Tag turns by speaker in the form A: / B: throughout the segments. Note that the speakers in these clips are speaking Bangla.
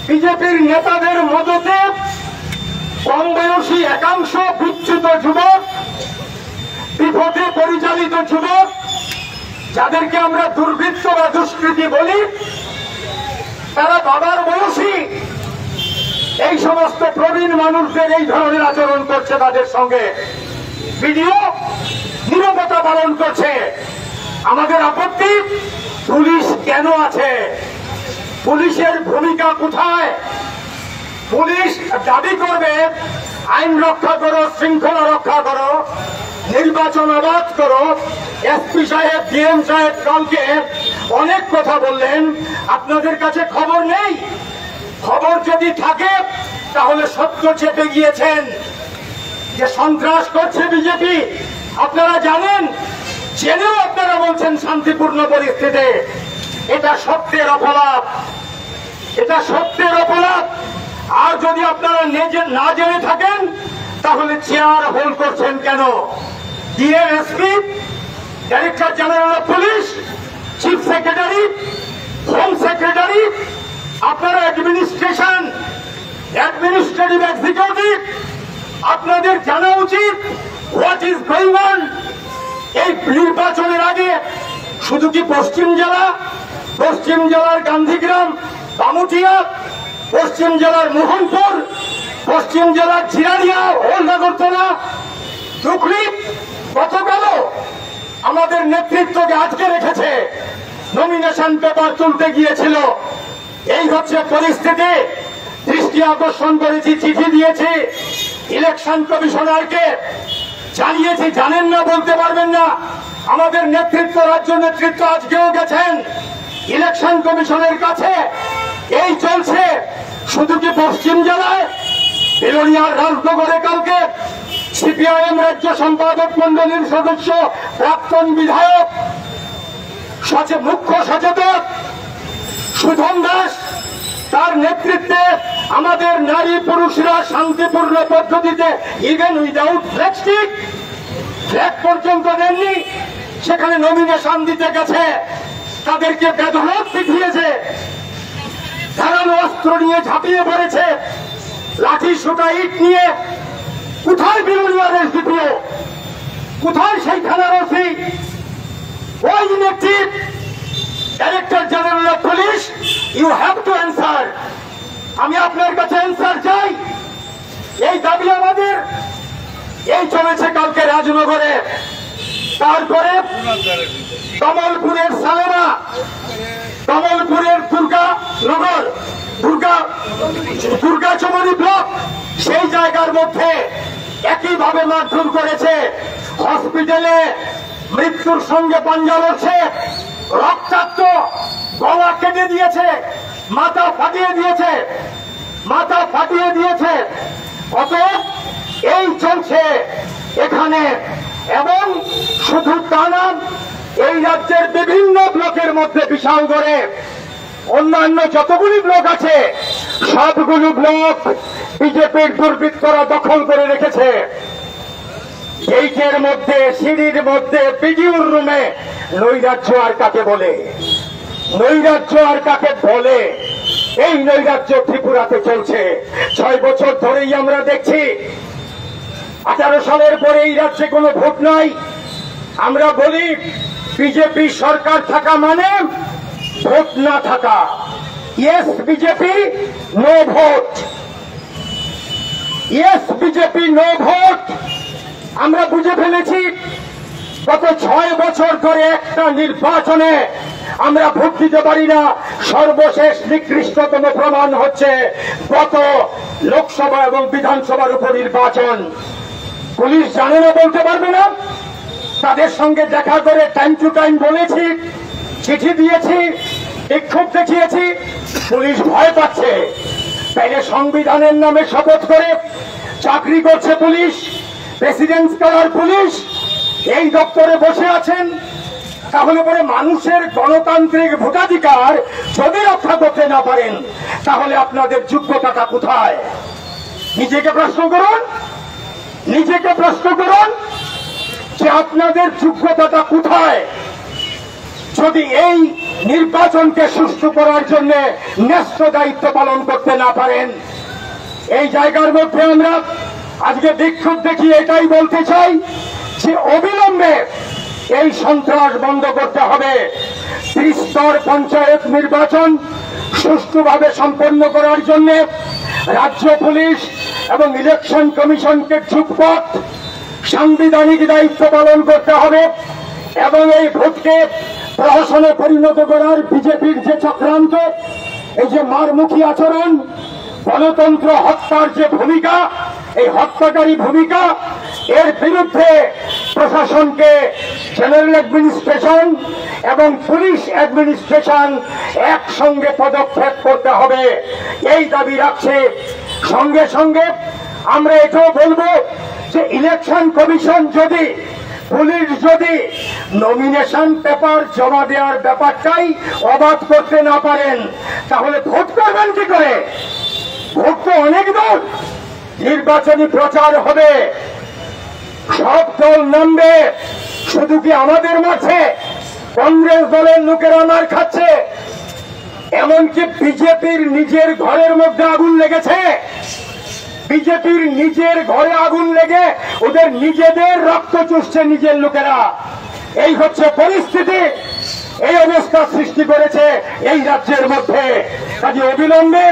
A: বিজেপির নেতাদের মদতে কম বয়সী একাংশ বিচ্যুত যুবক, বিপথে পরিচালিত যুবক, যাদেরকে আমরা দুর্বৃত্ত বা দুষ্কৃতী বলি, তারা বাবার বয়সী এই সমস্ত প্রবীণ মানুষদের এই ধরনের আচরণ করছে। তাদের সঙ্গে ভিডিও নীরবতা পালন করছে। আমাদের আপত্তি, পুলিশ কেন আছে? পুলিশের ভূমিকা কোথায়? পুলিশ দাবি করবে আইন রক্ষা করো, শৃঙ্খলা রক্ষা করো, নির্বাচন অবাধ করো। এসপি সাহেব, ডিএম সাহেব কালকে অনেক কথা বললেন। আপনাদের কাছে খবর নেই? খবর যদি থাকে তাহলে সত্য চেপে গিয়েছেন যে সন্ত্রাস করছে বিজেপি। আপনারা জানেন, জেনেও আপনারা বলছেন শান্তিপূর্ণ পরিস্থিতি। এটা সত্যের অপরাধ, এটা সত্যের অপরাধ। আর যদি আপনারা না জেনে থাকেন তাহলে চেয়ার হোল্ড করছেন কেন? DM, SP, director general of police, chief secretary, home secretary, আপনারা অ্যাডমিনিস্ট্রেশন, অ্যাডমিনিস্ট্রেটিভ এক্সিকিউটিভ, আপনাদের জানা উচিত হোয়াট ইজ গোয়িং অন। এই নির্বাচনের আগে শুধু কি পশ্চিম জেলার গান্ধীগ্রাম, বামুটিয়া, পশ্চিম জেলার মোহনপুর, পশ্চিম জেলার জিরানিয়া, হলদাগরতলা, ধুকরি গতকাল আমাদের নেতৃত্বকে আটকে রেখেছে, নমিনেশন পেপার তুলতে গিয়েছিল। এই হচ্ছে পরিস্থিতি। দৃষ্টি আকর্ষণ করেছি, চিঠি দিয়েছি ইলেকশন কমিশনারকে, জানিয়েছি। জানেন না, বলতে পারবেন না। আমাদের নেতৃত্ব, রাজ্য নেতৃত্ব আজকেও গেছেন ইলেকশন কমিশনের কাছে। এই চলছে। শুধু কি পশ্চিম জেলায়? বিলোনিয়ার রাজনগরে কালকে সিপিআইএম রাজ্য সম্পাদক মন্ডলীর সদস্য, প্রাক্তন বিধায়ক, মুখ্য সচেতক সুধন দাস, তার নেতৃত্বে আমাদের নারী পুরুষরা শান্তিপূর্ণ পদ্ধতিতে, ইভেন উইদাউট ফ্ল্যাগস্টিক, ফ্ল্যাগ পর্যন্ত দেননি, সেখানে নমিনেশন দিতে গেছে। তাদেরকে বেধড়ক পিটিয়েছে, ধারালো অস্ত্র নিয়ে ঝাঁপিয়ে পড়েছে, লাঠি সোটা ইট নিয়ে। কোথায় বিলোনিয়ার এসডিপিও? কোথায় সেই থানার ওসি? ওই inactive director general of police, you have to answer. আমি আপনার কাছে অ্যান্সার চাই। এই দাবি আমাদের। এই চলেছে কালকে রাজনগরে, তারপরে কমলপুরের সালেমা, কমলপুরের দুর্গাচমনি ব্লক, সেই জায়গার মধ্যে একইভাবে মারধর করেছে। হসপিটালে মৃত্যুর সঙ্গে পাঞ্জা লড়ছে, রক্তাক্ত, গলা কেটে দিয়েছে, মাথা ফাটিয়ে দিয়েছে। অতএব এই চলছে এখানে। এবং শুধু তা না, এই রাজ্যের বিভিন্ন ব্লকের মধ্যে বিশাল করে অন্যান্য যতগুলি ব্লক আছে সবগুলো ব্লক বিজেপির দুর্বৃত্তরা দখল করে রেখেছে। গেইটের মধ্যে, সিঁড়ির মধ্যে, বিডিওর রুমে। নৈরাজ্য আর কাকে বলে? নৈরাজ্য আর কাকে বলে? এই নৈরাজ্য ত্রিপুরাতে চলছে 6 বছর ধরেই আমরা দেখছি। 18 সালের পরে এই রাজ্যে কোনো ভোট নাই। আমরা বলি বিজেপি সরকার থাকা মানে ভোট না থাকা। Yes BJP, no vote. Yes BJP, no vote. আমরা বুঝে ফেলেছি। গত 6 বছর ধরে একটা নির্বাচনে আমরা ভোট দিতে পারি না। সর্বশেষ নিকৃষ্টতম প্রমাণ হচ্ছে গত লোকসভা এবং বিধানসভার উপনির্বাচন। পুলিশ জানে না, বলতে পারবে না। তাদের সঙ্গে দেখা করে টাইম টু টাইম বলেছি, চিঠি দিয়েছি, বিক্ষোভ দেখিয়েছি। পুলিশ ভয় পাচ্ছে। তাইলে সংবিধানের নামে শপথ করে চাকরি করছে পুলিশ, প্রেসিডেন্টস কালার পুলিশ, এই দপ্তরে বসে আছেন। তাহলে পরে মানুষের গণতান্ত্রিক ভোটাধিকার যদি রক্ষা করতে না পারেন তাহলে আপনাদের যোগ্যতাটা কোথায়? নিজেকে প্রশ্ন করুন, নিজেকে প্রশ্ন করুন যে আপনাদের যোগ্যতাটা কোথায়? যদি এই নির্বাচনকে সুষ্ঠু করার জন্য ন্যস্ত দায়িত্ব পালন করতে না পারেন। এই জায়গার মধ্যে আমরা আজকে বিক্ষোভ দেখিয়ে এটাই বলতে চাই যে অবিলম্বে এই সন্ত্রাস বন্ধ করতে হবে। ত্রিস্তর পঞ্চায়েত নির্বাচন সুষ্ঠুভাবে সম্পন্ন করার জন্য রাজ্য পুলিশ এবং ইলেকশন কমিশনকে যুগপৎ সাংবিধানিক দায়িত্ব পালন করতে হবে এবং এই ভোটকে প্রহসনে পরিণত করার বিজেপির যে চক্রান্ত, এই যে মারমুখী আচরণ, গণতন্ত্র হত্যার যে ভূমিকা, এই হত্যাকারী ভূমিকা, এর বিরুদ্ধে প্রশাসনকে, জেনারেল অ্যাডমিনিস্ট্রেশন এবং পুলিশ অ্যাডমিনিস্ট্রেশন একসঙ্গে পদক্ষেপ করতে হবে, এই দাবি রাখছে। সঙ্গে সঙ্গে আমরা এটাও বলবো যে ইলেকশন কমিশন যদি, পুলিশ যদি নমিনেশন পেপার জমা দেওয়ার ব্যাপারটাই অবাধ করতে না পারেন, তাহলে ভোট করবেন কি করে? ভোট তো অনেক দূর, নির্বাচনী প্রচার হবে, সব দল নামবে, শুধু কি আমাদের মাঝে কংগ্রেস দলের লোকেরা মার খাচ্ছে? এমনকি বিজেপির নিজের ঘরের মধ্যে আগুন লেগেছে, বিজেপির নিজের ঘরে আগুন লেগে ওদের নিজেদের রক্ত চুষছে নিজের লোকেরা। এই হচ্ছে পরিস্থিতি, এই অবস্থা সৃষ্টি করেছে এই রাজ্যের মধ্যে। কাজে অবিলম্বে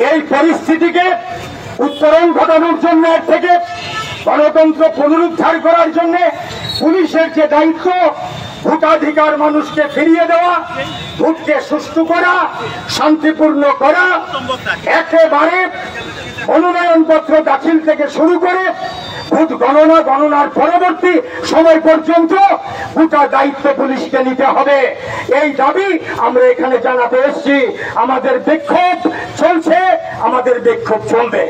A: এই পরিস্থিতিকে উত্তরণ ঘটানোর জন্য, এর থেকে গণতন্ত্র পুনরুদ্ধার করার জন্য পুলিশের যে দায়িত্ব, ভোটাধিকার মানুষকে ফিরিয়ে দেওয়া, ভোটকে সুষ্ঠু করা, শান্তিপূর্ণ করা, একেবারে মনোনয়নপত্র দাখিল থেকে শুরু করে ভোট গণনার পরবর্তী সময় পর্যন্ত গোটা দায়িত্ব পুলিশকে নিতে হবে। এই দাবি আমরা এখানে জানাতে এসেছি। আমাদের বিক্ষোভ চলছে, আমাদের বিক্ষোভ চলবে।